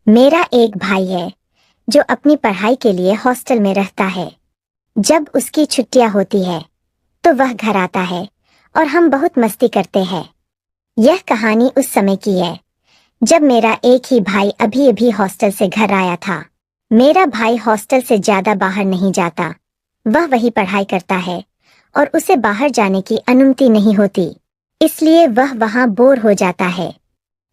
मेरा एक भाई है जो अपनी पढ़ाई के लिए हॉस्टल में रहता है। जब उसकी छुट्टियां होती है तो वह घर आता है और हम बहुत मस्ती करते हैं। यह कहानी उस समय की है जब मेरा एक ही भाई अभी अभी हॉस्टल से घर आया था। मेरा भाई हॉस्टल से ज्यादा बाहर नहीं जाता, वह वही पढ़ाई करता है और उसे बाहर जाने की अनुमति नहीं होती, इसलिए वह वहां बोर हो जाता है।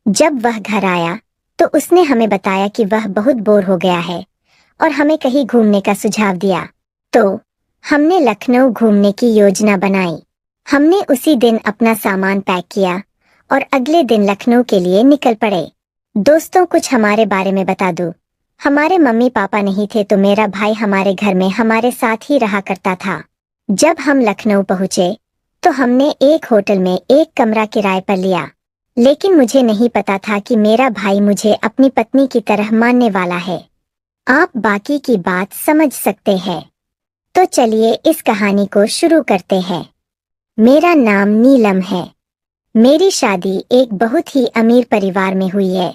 जब वह घर आया तो उसने हमें बताया कि वह बहुत बोर हो गया है और हमें कहीं घूमने का सुझाव दिया। तो हमने लखनऊ घूमने की योजना बनाई। हमने उसी दिन अपना सामान पैक किया और अगले दिन लखनऊ के लिए निकल पड़े। दोस्तों, कुछ हमारे बारे में बता दूं। हमारे मम्मी पापा नहीं थे तो मेरा भाई हमारे घर में हमारे साथ ही रहा करता था। जब हम लखनऊ पहुंचे तो हमने एक होटल में एक कमरा किराए पर लिया, लेकिन मुझे नहीं पता था कि मेरा भाई मुझे अपनी पत्नी की तरह मानने वाला है। आप बाकी की बात समझ सकते हैं। तो चलिए इस कहानी को शुरू करते हैं। मेरा नाम नीलम है। मेरी शादी एक बहुत ही अमीर परिवार में हुई है।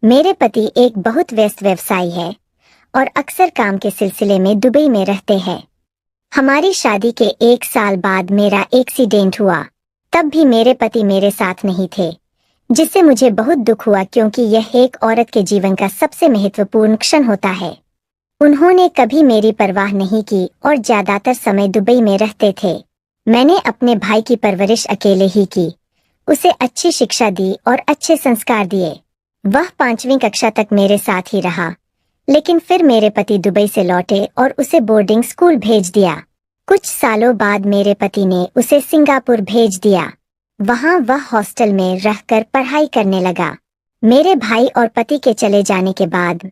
मेरे पति एक बहुत व्यस्त व्यवसायी है और अक्सर काम के सिलसिले में दुबई में रहते हैं। हमारी शादी के 1 साल बाद मेरा एक्सीडेंट हुआ। तब भी मेरे पति मेरे साथ नहीं थे, जिससे मुझे बहुत दुख हुआ क्योंकि यह एक औरत के जीवन का सबसे महत्वपूर्ण क्षण होता है। उन्होंने कभी मेरी परवाह नहीं की और ज्यादातर समय दुबई में रहते थे। मैंने अपने भाई की परवरिश अकेले ही की, उसे अच्छी शिक्षा दी और अच्छे संस्कार दिए। वह 5वीं कक्षा तक मेरे साथ ही रहा, लेकिन फिर मेरे पति दुबई से लौटे और उसे बोर्डिंग स्कूल भेज दिया। कुछ सालों बाद मेरे पति ने उसे सिंगापुर भेज दिया। वहां वह हॉस्टल में रहकर पढ़ाई करने लगा। मेरे भाई और पति के चले जाने के बाद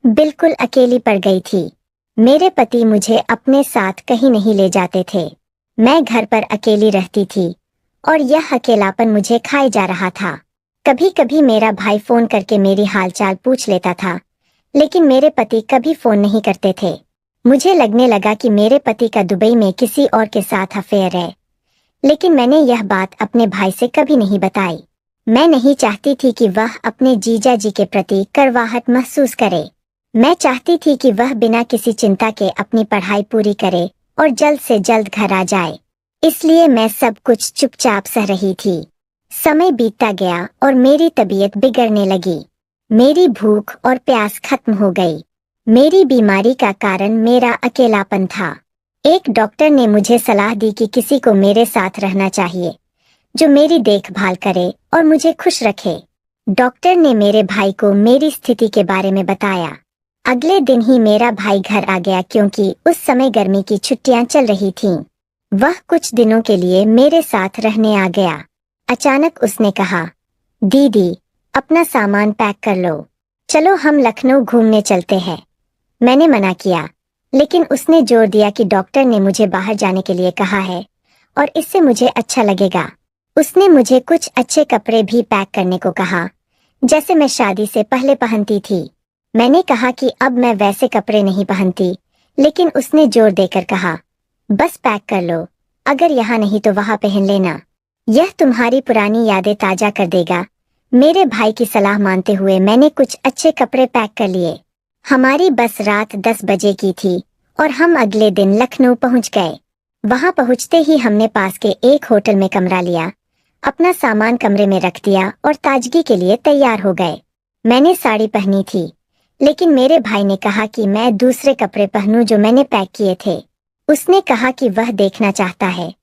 बिल्कुल अकेली पड़ गई थी। मेरे पति मुझे अपने साथ कहीं नहीं ले जाते थे। मैं घर पर अकेली रहती थी और यह अकेलापन मुझे खाए जा रहा था। कभी कभी मेरा भाई फोन करके मेरी हालचाल पूछ लेता था, लेकिन मेरे पति कभी फोन नहीं करते थे। मुझे लगने लगा कि मेरे पति का दुबई में किसी और के साथ अफेयर है, लेकिन मैंने यह बात अपने भाई से कभी नहीं बताई। मैं नहीं चाहती थी कि वह अपने जीजा जी के प्रति करवाहट महसूस करे। मैं चाहती थी कि वह बिना किसी चिंता के अपनी पढ़ाई पूरी करे और जल्द से जल्द घर आ जाए। इसलिए मैं सब कुछ चुपचाप सह रही थी। समय बीतता गया और मेरी तबीयत बिगड़ने लगी। मेरी भूख और प्यास खत्म हो गई। मेरी बीमारी का कारण मेरा अकेलापन था। एक डॉक्टर ने मुझे सलाह दी कि किसी को मेरे साथ रहना चाहिए जो मेरी देखभाल करे और मुझे खुश रखे। डॉक्टर ने मेरे भाई को मेरी स्थिति के बारे में बताया। अगले दिन ही मेरा भाई घर आ गया क्योंकि उस समय गर्मी की छुट्टियां चल रही थीं। वह कुछ दिनों के लिए मेरे साथ रहने आ गया। अचानक उसने कहा, दीदी अपना सामान पैक कर लो, चलो हम लखनऊ घूमने चलते हैं। मैंने मना किया, लेकिन उसने जोर दिया कि डॉक्टर ने मुझे बाहर जाने के लिए कहा है और इससे मुझे अच्छा लगेगा। उसने मुझे कुछ अच्छे कपड़े भी पैक करने को कहा, जैसे मैं शादी से पहले पहनती थी। मैंने कहा कि अब मैं वैसे कपड़े नहीं पहनती, लेकिन उसने जोर देकर कहा, बस पैक कर लो, अगर यहाँ नहीं तो वहाँ पहन लेना, यह तुम्हारी पुरानी यादें ताजा कर देगा। मेरे भाई की सलाह मानते हुए मैंने कुछ अच्छे कपड़े पैक कर लिए। हमारी बस रात 10 बजे की थी और हम अगले दिन लखनऊ पहुंच गए। वहां पहुंचते ही हमने पास के एक होटल में कमरा लिया, अपना सामान कमरे में रख दिया और ताजगी के लिए तैयार हो गए। मैंने साड़ी पहनी थी, लेकिन मेरे भाई ने कहा कि मैं दूसरे कपड़े पहनूं जो मैंने पैक किए थे। उसने कहा कि वह देखना चाहता है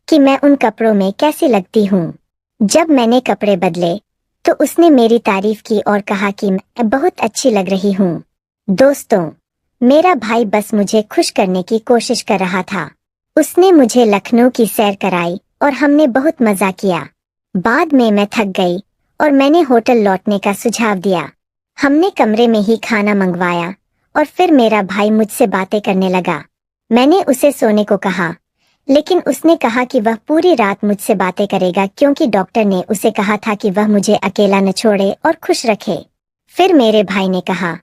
कि मैं उन कपड़ों में कैसी लगती हूँ। जब मैंने कपड़े बदले तो उसने मेरी तारीफ की और कहा कि मैं बहुत अच्छी लग रही हूँ। दोस्तों, मेरा भाई बस मुझे खुश करने की कोशिश कर रहा था। उसने मुझे लखनऊ की सैर कराई और हमने बहुत मजा किया। बाद में मैं थक गई और मैंने होटल लौटने का सुझाव दिया। हमने कमरे में ही खाना मंगवाया और फिर मेरा भाई मुझसे बातें करने लगा। मैंने उसे सोने को कहा, लेकिन उसने कहा कि वह पूरी रात मुझसे बातें करेगा क्योंकि डॉक्टर ने उसे कहा था कि वह मुझे अकेला न छोड़े और खुश रखे। फिर मेरे भाई ने कहा,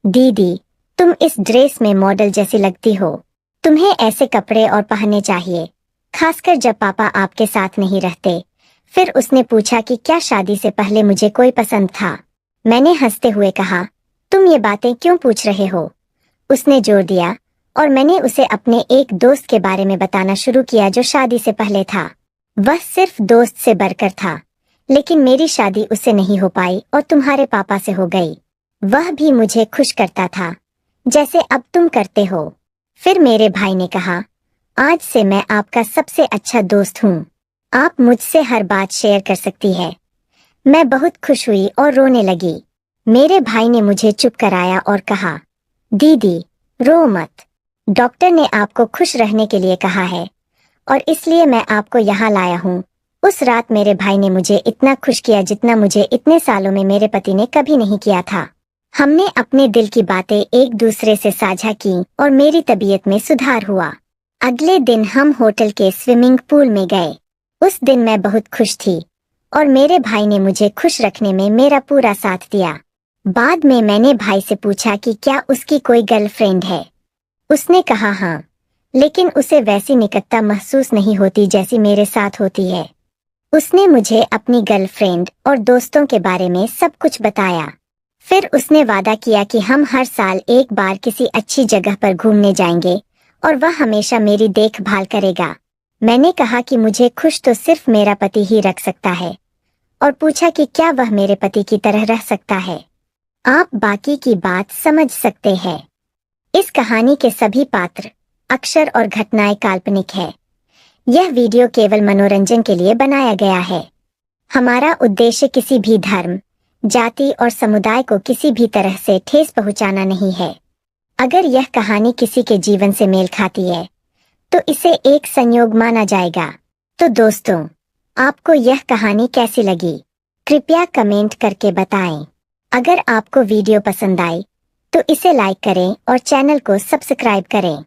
दीदी तुम इस ड्रेस में मॉडल जैसी लगती हो, तुम्हें ऐसे कपड़े और पहनने चाहिए, खासकर जब पापा आपके साथ नहीं रहते। फिर उसने पूछा कि क्या शादी से पहले मुझे कोई पसंद था। मैंने हंसते हुए कहा, तुम ये बातें क्यों पूछ रहे हो? उसने जोर दिया और मैंने उसे अपने एक दोस्त के बारे में बताना शुरू किया जो शादी से पहले था। वह सिर्फ दोस्त से बढ़कर था, लेकिन मेरी शादी उससे नहीं हो पाई और तुम्हारे पापा से हो गई। वह भी मुझे खुश करता था, जैसे अब तुम करते हो। फिर मेरे भाई ने कहा, आज से मैं आपका सबसे अच्छा दोस्त हूँ। आप मुझसे हर बात शेयर कर सकती है। मैं बहुत खुश हुई और रोने लगी। मेरे भाई ने मुझे चुप कराया और कहा, दीदी, रो मत। डॉक्टर ने आपको खुश रहने के लिए कहा है और इसलिए मैं आपको यहाँ लाया हूँ। उस रात मेरे भाई ने मुझे इतना खुश किया जितना मुझे इतने सालों में मेरे पति ने कभी नहीं किया था। हमने अपने दिल की बातें एक दूसरे से साझा की और मेरी तबीयत में सुधार हुआ। अगले दिन हम होटल के स्विमिंग पूल में गए। उस दिन मैं बहुत खुश थी और मेरे भाई ने मुझे खुश रखने में मेरा पूरा साथ दिया। बाद में मैंने भाई से पूछा कि क्या उसकी कोई गर्लफ्रेंड है। उसने कहा हाँ, लेकिन उसे वैसी निकटता महसूस नहीं होती जैसी मेरे साथ होती है। उसने मुझे अपनी गर्लफ्रेंड और दोस्तों के बारे में सब कुछ बताया। फिर उसने वादा किया कि हम हर साल एक बार किसी अच्छी जगह पर घूमने जाएंगे और वह हमेशा मेरी देखभाल करेगा। मैंने कहा कि मुझे खुश तो सिर्फ मेरा पति ही रख सकता है और पूछा कि क्या वह मेरे पति की तरह रह सकता है। आप बाकी की बात समझ सकते हैं। इस कहानी के सभी पात्र, अक्षर और घटनाएं काल्पनिक है। यह वीडियो केवल मनोरंजन के लिए बनाया गया है। हमारा उद्देश्य किसी भी धर्म, जाति और समुदाय को किसी भी तरह से ठेस पहुंचाना नहीं है। अगर यह कहानी किसी के जीवन से मेल खाती है तो इसे एक संयोग माना जाएगा। तो दोस्तों, आपको यह कहानी कैसी लगी? कृपया कमेंट करके बताएं। अगर आपको वीडियो पसंद आई तो इसे लाइक करें और चैनल को सब्सक्राइब करें।